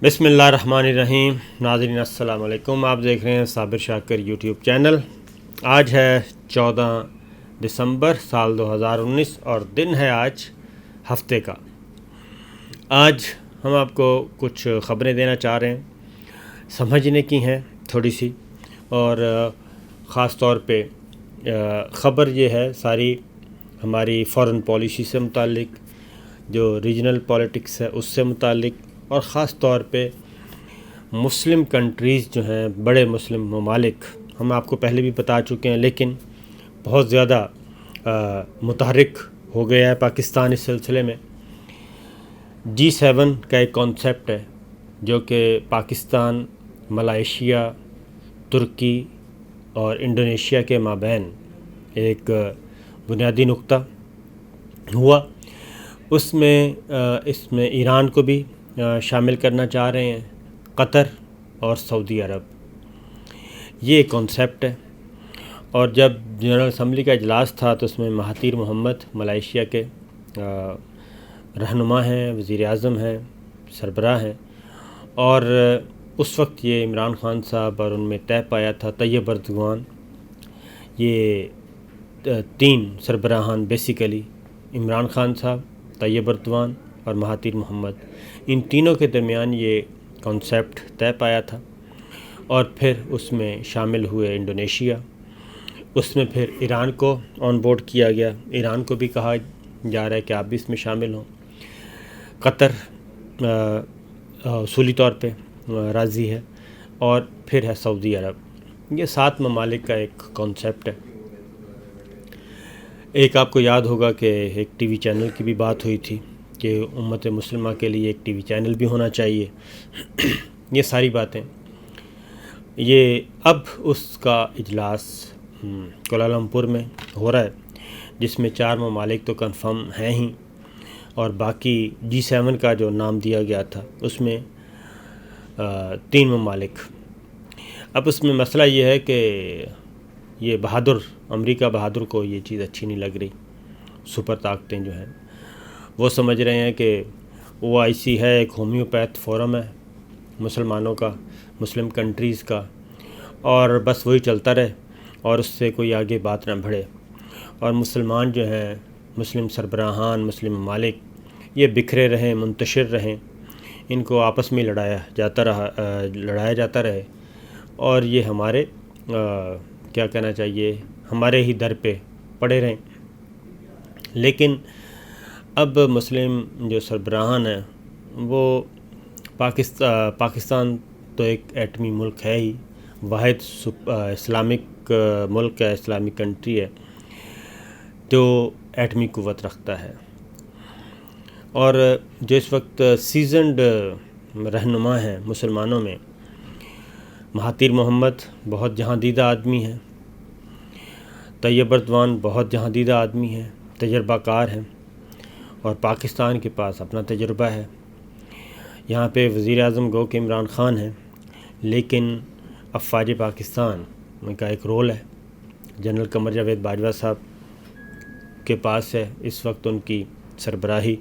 بسم اللہ الرحمن الرحیم۔ ناظرین السلام علیکم، آپ دیکھ رہے ہیں صابر شاکر یوٹیوب چینل۔ آج ہے 14 دسمبر سال 2019 اور دن ہے آج ہفتے کا۔ آج ہم آپ کو کچھ خبریں دینا چاہ رہے ہیں، سمجھنے کی ہیں تھوڑی سی، اور خاص طور پہ خبر یہ ہے ساری ہماری فارن پالیسی سے متعلق، جو ریجنل پالیٹکس ہے اس سے متعلق، اور خاص طور پہ مسلم کنٹریز جو ہیں، بڑے مسلم ممالک، ہم آپ کو پہلے بھی بتا چکے ہیں لیکن بہت زیادہ متحرک ہو گیا ہے پاکستان اس سلسلے میں۔ G7 کا ایک کانسیپٹ ہے جو کہ پاکستان، ملائیشیا، ترکی اور انڈونیشیا کے مابین ایک بنیادی نقطہ ہوا۔ اس میں ایران کو بھی شامل کرنا چاہ رہے ہیں، قطر اور سعودی عرب، یہ ایک کانسیپٹ ہے۔ اور جب جنرل اسمبلی کا اجلاس تھا تو اس میں مہاتیر محمد ملائیشیا کے رہنما ہیں، وزیر اعظم ہیں، سربراہ ہیں، اور اس وقت یہ عمران خان صاحب اور ان میں طے پایا تھا طیب اردوان، یہ تین سربراہان بیسیکلی عمران خان صاحب، طیب اردوان اور مہاتیر محمد، ان تینوں کے درمیان یہ کانسیپٹ طے پایا تھا۔ اور پھر اس میں شامل ہوئے انڈونیشیا، اس میں پھر ایران کو آن بورڈ کیا گیا، ایران کو بھی کہا جا رہا ہے کہ آپ بھی اس میں شامل ہوں۔ قطر اصولی طور پہ راضی ہے، اور پھر ہے سعودی عرب۔ یہ 7 ممالک کا ایک کانسیپٹ ہے۔ ایک آپ کو یاد ہوگا کہ ایک ٹی وی چینل کی بھی بات ہوئی تھی کہ امت مسلمہ کے لیے ایک ٹی وی چینل بھی ہونا چاہیے۔ یہ ساری باتیں، یہ اب اس کا اجلاس کوالالمپور میں ہو رہا ہے، جس میں 4 ممالک تو کنفرم ہیں ہی، اور باقی G7 کا جو نام دیا گیا تھا اس میں 3 ممالک۔ اب اس میں مسئلہ یہ ہے کہ یہ امریکہ بہادر کو یہ چیز اچھی نہیں لگ رہی۔ سپر طاقتیں جو ہیں وہ سمجھ رہے ہیں کہ OIC ہے، ایک ہومیوپیتھ فورم ہے مسلمانوں کا، مسلم کنٹریز کا، اور بس وہی چلتا رہے اور اس سے کوئی آگے بات نہ بڑھے، اور مسلمان جو ہیں، مسلم سربراہان، مسلم ممالک، یہ بکھرے رہیں، منتشر رہیں، ان کو آپس میں لڑایا جاتا رہے، اور یہ ہمارے کیا کہنا چاہیے، ہمارے ہی در پہ پڑے رہیں۔ لیکن اب مسلم جو سربراہان ہیں وہ پاکستان تو ایک ایٹمی ملک ہے ہی، واحد اسلامک ملک ہے، اسلامک کنٹری ہے، جو ایٹمی قوت رکھتا ہے، اور جو اس وقت سیزنڈ رہنما ہیں مسلمانوں میں، مہاتیر محمد بہت جہاں دیدہ آدمی ہیں، طیب اردوان بہت جہاں دیدہ آدمی ہیں، تجربہ کار ہیں، اور پاکستان کے پاس اپنا تجربہ ہے۔ یہاں پہ وزیر اعظم گو کہ عمران خان ہیں، لیکن افواج پاکستان ان کا ایک رول ہے، جنرل قمر جاوید باجوہ صاحب کے پاس ہے اس وقت ان کی سربراہی۔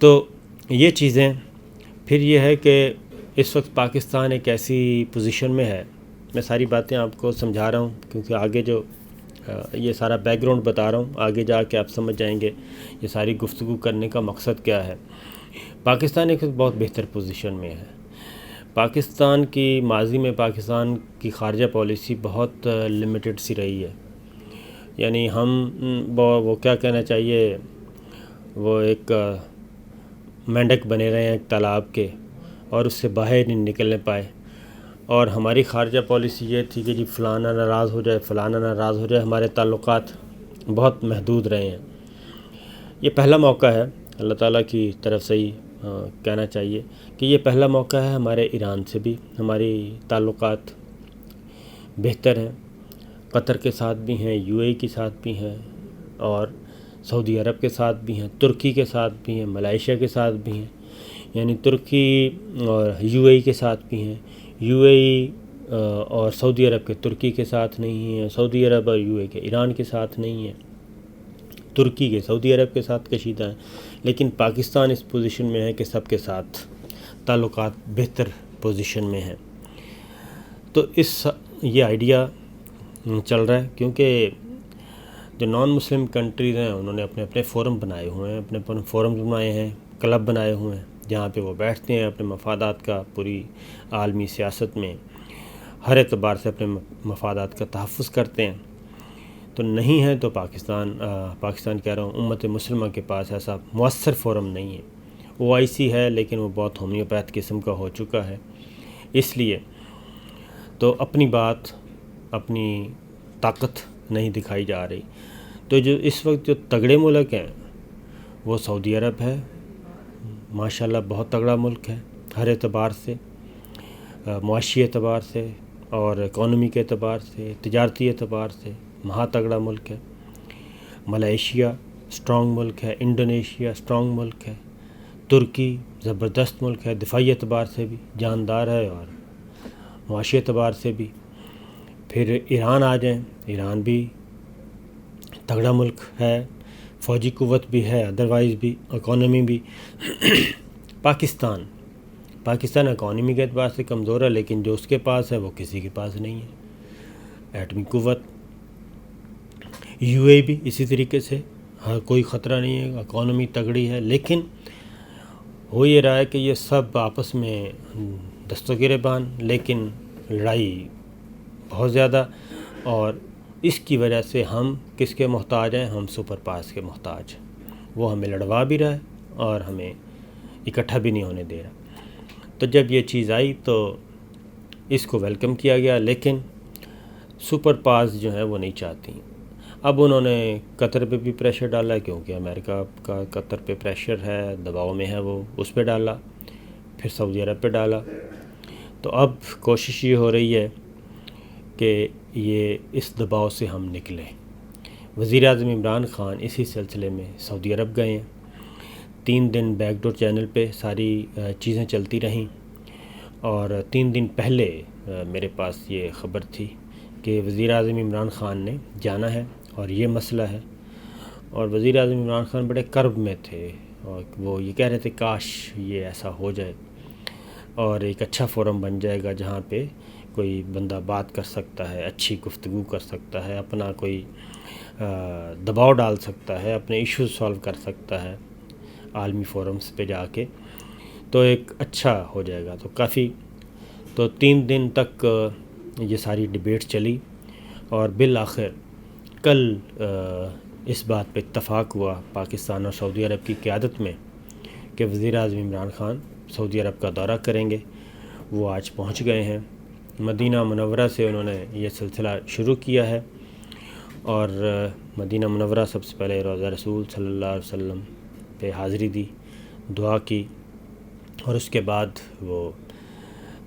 تو یہ چیزیں، پھر یہ ہے کہ اس وقت پاکستان ایک ایسی پوزیشن میں ہے، میں ساری باتیں آپ کو سمجھا رہا ہوں کیونکہ آگے جو یہ سارا بیک گراؤنڈ بتا رہا ہوں، آگے جا کے آپ سمجھ جائیں گے یہ ساری گفتگو کرنے کا مقصد کیا ہے۔ پاکستان ایک بہت بہتر پوزیشن میں ہے۔ پاکستان کی ماضی میں پاکستان کی خارجہ پالیسی بہت لمیٹڈ سی رہی ہے، یعنی وہ کیا کہنا چاہیے، وہ ایک مینڈک بنے رہے ہیں ایک تالاب کے، اور اس سے باہر نہیں نکلنے پائے، اور ہماری خارجہ پالیسی یہ تھی کہ جی فلانا ناراض ہو جائے، فلانا ناراض ہو جائے، ہمارے تعلقات بہت محدود رہے ہیں۔ یہ پہلا موقع ہے، اللہ تعالیٰ کی طرف سے ہی کہنا چاہیے کہ یہ پہلا موقع ہے، ہمارے ایران سے بھی ہماری تعلقات بہتر ہیں، قطر کے ساتھ بھی ہیں، UAE کے ساتھ بھی ہیں، اور سعودی عرب کے ساتھ بھی ہیں، ترکی کے ساتھ بھی ہیں، ملائیشیا کے ساتھ بھی ہیں، یعنی ترکی اور UAE کے ساتھ بھی ہیں، UAE اور سعودی عرب کے ترکی کے ساتھ نہیں ہیں، سعودی عرب اور UAE کے ایران کے ساتھ نہیں ہیں، ترکی کے سعودی عرب کے ساتھ کشیدہ ہیں، لیکن پاکستان اس پوزیشن میں ہے کہ سب کے ساتھ تعلقات بہتر پوزیشن میں ہیں. تو یہ آئیڈیا چل رہا ہے، کیونکہ جو نان مسلم کنٹریز ہیں انہوں نے اپنے اپنے فورم بنائے ہوئے ہیں، اپنے اپنے فورمز بنائے ہیں، کلب بنائے ہوئے ہیں، جہاں پہ وہ بیٹھتے ہیں، اپنے مفادات کا پوری عالمی سیاست میں ہر اعتبار سے اپنے مفادات کا تحفظ کرتے ہیں. تو نہیں ہے تو پاکستان کہہ رہا ہوں، امت مسلمہ کے پاس ایسا مؤثر فورم نہیں ہے. OIC ہے لیکن وہ بہت ہومیوپیتھ قسم کا ہو چکا ہے. اس لیے تو اپنی بات، اپنی طاقت نہیں دکھائی جا رہی. تو جو اس وقت جو تگڑے ملک ہیں وہ سعودی عرب ہے. ماشاءاللہ بہت تگڑا ملک ہے ہر اعتبار سے، معاشی اعتبار سے اور اکانومی کے اعتبار سے، تجارتی اعتبار سے مہا تگڑا ملک ہے. ملائیشیا اسٹرانگ ملک ہے، انڈونیشیا اسٹرانگ ملک ہے، ترکی زبردست ملک ہے، دفاعی اعتبار سے بھی جاندار ہے اور معاشی اعتبار سے بھی. پھر ایران آ جائیں، ایران بھی تگڑا ملک ہے، فوجی قوت بھی ہے، ادروائز بھی اکانومی بھی. پاکستان اکانومی کے اعتبار سے کمزور ہے، لیکن جو اس کے پاس ہے وہ کسی کے پاس نہیں ہے. ایٹمی قوت. UAE بھی اسی طریقے سے، ہر کوئی خطرہ نہیں ہے، اکانومی تگڑی ہے. لیکن ہو یہ رہا ہے کہ یہ سب آپس میں دست و گریبان، لیکن لڑائی بہت زیادہ، اور اس کی وجہ سے ہم کس کے محتاج ہیں؟ ہم سپر پاورز کے محتاج. وہ ہمیں لڑوا بھی رہا ہے اور ہمیں اکٹھا بھی نہیں ہونے دے رہا. تو جب یہ چیز آئی تو اس کو ویلکم کیا گیا، لیکن سپر پاورز جو ہیں وہ نہیں چاہتی. اب انہوں نے قطر پہ بھی پریشر ڈالا، کیونکہ امریکہ کا قطر پہ پریشر ہے، دباؤ میں ہے، وہ اس پہ ڈالا، پھر سعودی عرب پہ ڈالا. تو اب کوشش یہ ہو رہی ہے کہ یہ اس دباؤ سے ہم نکلیں. وزیر اعظم عمران خان اسی سلسلے میں سعودی عرب گئے ہیں. 3 دن بیک ڈور چینل پہ ساری چیزیں چلتی رہیں، اور 3 دن پہلے میرے پاس یہ خبر تھی کہ وزیر اعظم عمران خان نے جانا ہے اور یہ مسئلہ ہے. اور وزیر اعظم عمران خان بڑے کرب میں تھے، اور وہ یہ کہہ رہے تھے کاش یہ ایسا ہو جائے اور ایک اچھا فورم بن جائے گا جہاں پہ کوئی بندہ بات کر سکتا ہے، اچھی گفتگو کر سکتا ہے، اپنا کوئی دباؤ ڈال سکتا ہے، اپنے ایشوز سالو کر سکتا ہے عالمی فورمز پہ جا کے، تو ایک اچھا ہو جائے گا. تو 3 دن تک یہ ساری ڈیبیٹ چلی، اور بالآخر کل اس بات پہ اتفاق ہوا پاکستان اور سعودی عرب کی قیادت میں کہ وزیر اعظم عمران خان سعودی عرب کا دورہ کریں گے. وہ آج پہنچ گئے ہیں مدینہ منورہ سے. انہوں نے یہ سلسلہ شروع کیا ہے، اور مدینہ منورہ سب سے پہلے روضہ رسول صلی اللہ علیہ وسلم پہ حاضری دی، دعا کی، اور اس کے بعد وہ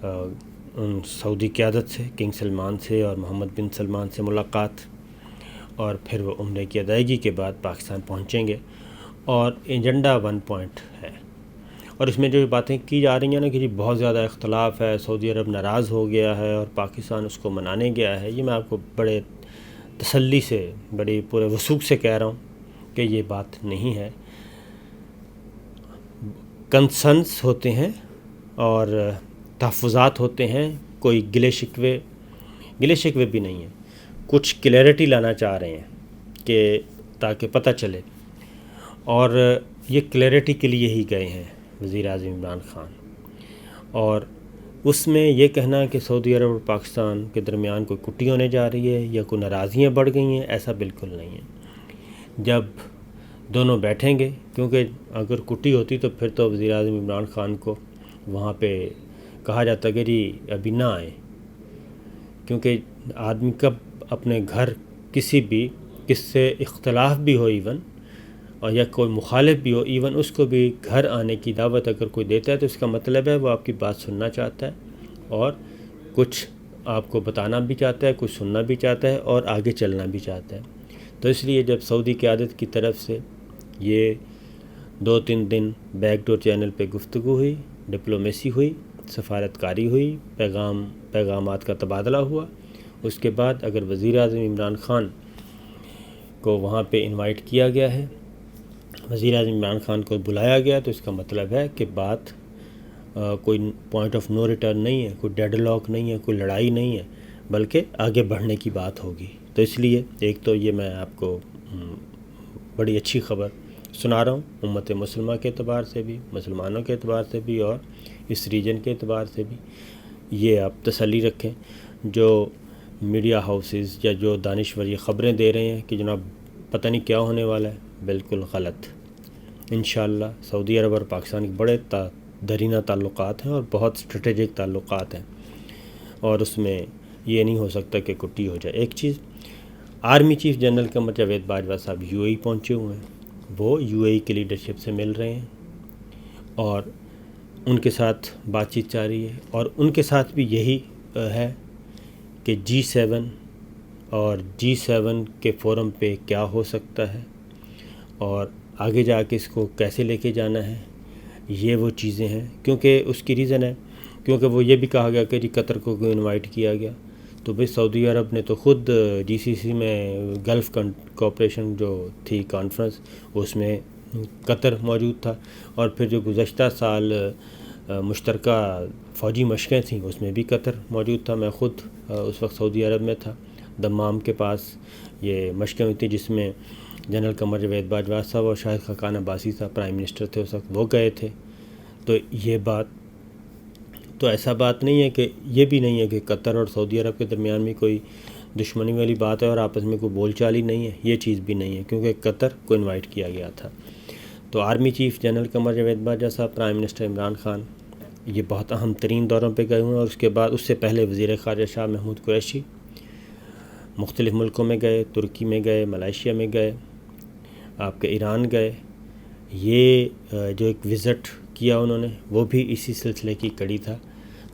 ان سعودی قیادت سے، کنگ سلمان سے اور محمد بن سلمان سے ملاقات، اور پھر وہ عمرے کی ادائیگی کے بعد پاکستان پہنچیں گے. اور ایجنڈا 1 پوائنٹ ہے، اور اس میں جو باتیں کی جا رہی ہیں نا کہ جی بہت زیادہ اختلاف ہے، سعودی عرب ناراض ہو گیا ہے اور پاکستان اس کو منانے گیا ہے، یہ میں آپ کو بڑے تسلی سے، بڑی پورے وثوق سے کہہ رہا ہوں کہ یہ بات نہیں ہے. کنسرنس ہوتے ہیں اور تحفظات ہوتے ہیں، کوئی گلے شکوے بھی نہیں ہیں، کچھ کلیئرٹی لانا چاہ رہے ہیں کہ تاکہ پتہ چلے، اور یہ کلیئرٹی کے لیے ہی گئے ہیں وزیر اعظم عمران خان. اور اس میں یہ کہنا کہ سعودی عرب اور پاکستان کے درمیان کوئی کٹی ہونے جا رہی ہے یا کوئی ناراضیاں بڑھ گئی ہیں، ایسا بالکل نہیں ہے. جب دونوں بیٹھیں گے، کیونکہ اگر کٹی ہوتی تو پھر تو وزیر اعظم عمران خان کو وہاں پہ کہا جاتا کہ جی ابھی نہ آئیں، کیونکہ آدمی کب اپنے گھر کس سے اختلاف بھی ہو ایون، اور یا کوئی مخالف بھی ہو ایون، اس کو بھی گھر آنے کی دعوت اگر کوئی دیتا ہے تو اس کا مطلب ہے وہ آپ کی بات سننا چاہتا ہے اور کچھ آپ کو بتانا بھی چاہتا ہے، کچھ سننا بھی چاہتا ہے اور آگے چلنا بھی چاہتا ہے. تو اس لیے جب سعودی قیادت کی طرف سے یہ 2-3 دن بیک ڈور چینل پہ گفتگو ہوئی، ڈپلومیسی ہوئی، سفارتکاری ہوئی، پیغامات کا تبادلہ ہوا، اس کے بعد اگر وزیر اعظم عمران خان کو وہاں پہ انوائٹ کیا گیا ہے، وزیر اعظم عمران خان کو بلایا گیا، تو اس کا مطلب ہے کہ بات کوئی پوائنٹ آف نو ریٹرن نہیں ہے، کوئی ڈیڈ لاک نہیں ہے، کوئی لڑائی نہیں ہے، بلکہ آگے بڑھنے کی بات ہوگی۔ تو اس لیے ایک تو یہ میں آپ کو بڑی اچھی خبر سنا رہا ہوں امت مسلمہ کے اعتبار سے بھی، مسلمانوں کے اعتبار سے بھی، اور اس ریجن کے اعتبار سے بھی۔ یہ آپ تسلی رکھیں، جو میڈیا ہاؤسز یا جو دانشور یہ خبریں دے رہے ہیں کہ جناب پتہ نہیں کیا ہونے والا ہے، بالکل غلط۔ انشاءاللہ سعودی عرب اور پاکستان کے بڑے درینہ تعلقات ہیں اور بہت اسٹریٹجک تعلقات ہیں، اور اس میں یہ نہیں ہو سکتا کہ کٹی ہو جائے۔ ایک چیز، army chief general Qamar Javed Bajwa صاحب یو اے ای پہنچے ہوئے ہیں، وہ یو اے ای کی لیڈرشپ سے مل رہے ہیں اور ان کے ساتھ بات چیت جاری ہے، اور ان کے ساتھ بھی یہی ہے کہ G7 اور G7 کے فورم پہ کیا ہو سکتا ہے اور آگے جا کے اس کو کیسے لے کے جانا ہے، یہ وہ چیزیں ہیں۔ کیونکہ اس کی ریزن ہے، کیونکہ وہ یہ بھی کہا گیا کہ قطر کو انوائٹ کیا گیا، تو بھئی سعودی عرب نے تو خود GCC میں گلف کوآپریشن جو تھی کانفرنس، اس میں قطر موجود تھا، اور پھر جو گزشتہ سال مشترکہ فوجی مشقیں تھیں اس میں بھی قطر موجود تھا۔ میں خود اس وقت سعودی عرب میں تھا، دمام کے پاس یہ مشقیں ہوئی تھیں جس میں جنرل قمر جاوید باجوہ صاحب اور شاہد خاقان عباسی صاحب پرائم منسٹر تھے اس وقت، وہ گئے تھے۔ تو یہ بات تو ایسا بات نہیں ہے کہ یہ بھی نہیں ہے کہ قطر اور سعودی عرب کے درمیان میں کوئی دشمنی والی بات ہے اور آپس میں کوئی بول چال ہی نہیں ہے، یہ چیز بھی نہیں ہے، کیونکہ قطر کو انوائٹ کیا گیا تھا۔ تو army chief general Qamar Javed Bajwa صاحب، پرائم منسٹر عمران خان، یہ بہت اہم ترین دوروں پہ گئے ہوئے ہیں، اور اس کے بعد اس سے پہلے وزیر خارجہ شاہ محمود قریشی مختلف ملکوں میں گئے، ترکی میں گئے، ملائیشیا میں گئے، آپ کے ایران گئے۔ یہ جو ایک وزٹ کیا انہوں نے، وہ بھی اسی سلسلے کی کڑی تھا۔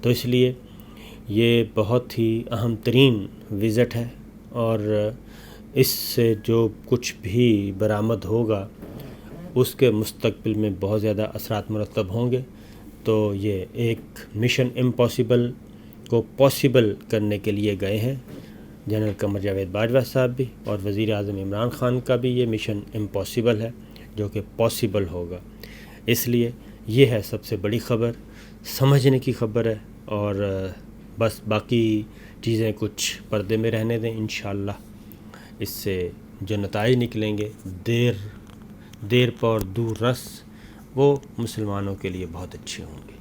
تو اس لیے یہ بہت ہی اہم ترین وزٹ ہے، اور اس سے جو کچھ بھی برآمد ہوگا اس کے مستقبل میں بہت زیادہ اثرات مرتب ہوں گے۔ تو یہ ایک مشن امپاسبل کو پاسبل کرنے کے لیے گئے ہیں جنرل قمر جاوید باجوہ صاحب بھی، اور وزیر اعظم عمران خان کا بھی یہ مشن امپاسبل ہے جو کہ پاسبل ہوگا۔ اس لیے یہ ہے سب سے بڑی خبر، سمجھنے کی خبر ہے، اور بس باقی چیزیں کچھ پردے میں رہنے دیں۔ انشاءاللہ اس سے جو نتائج نکلیں گے دیر پا اور دور رس، وہ مسلمانوں کے لیے بہت اچھے ہوں گے۔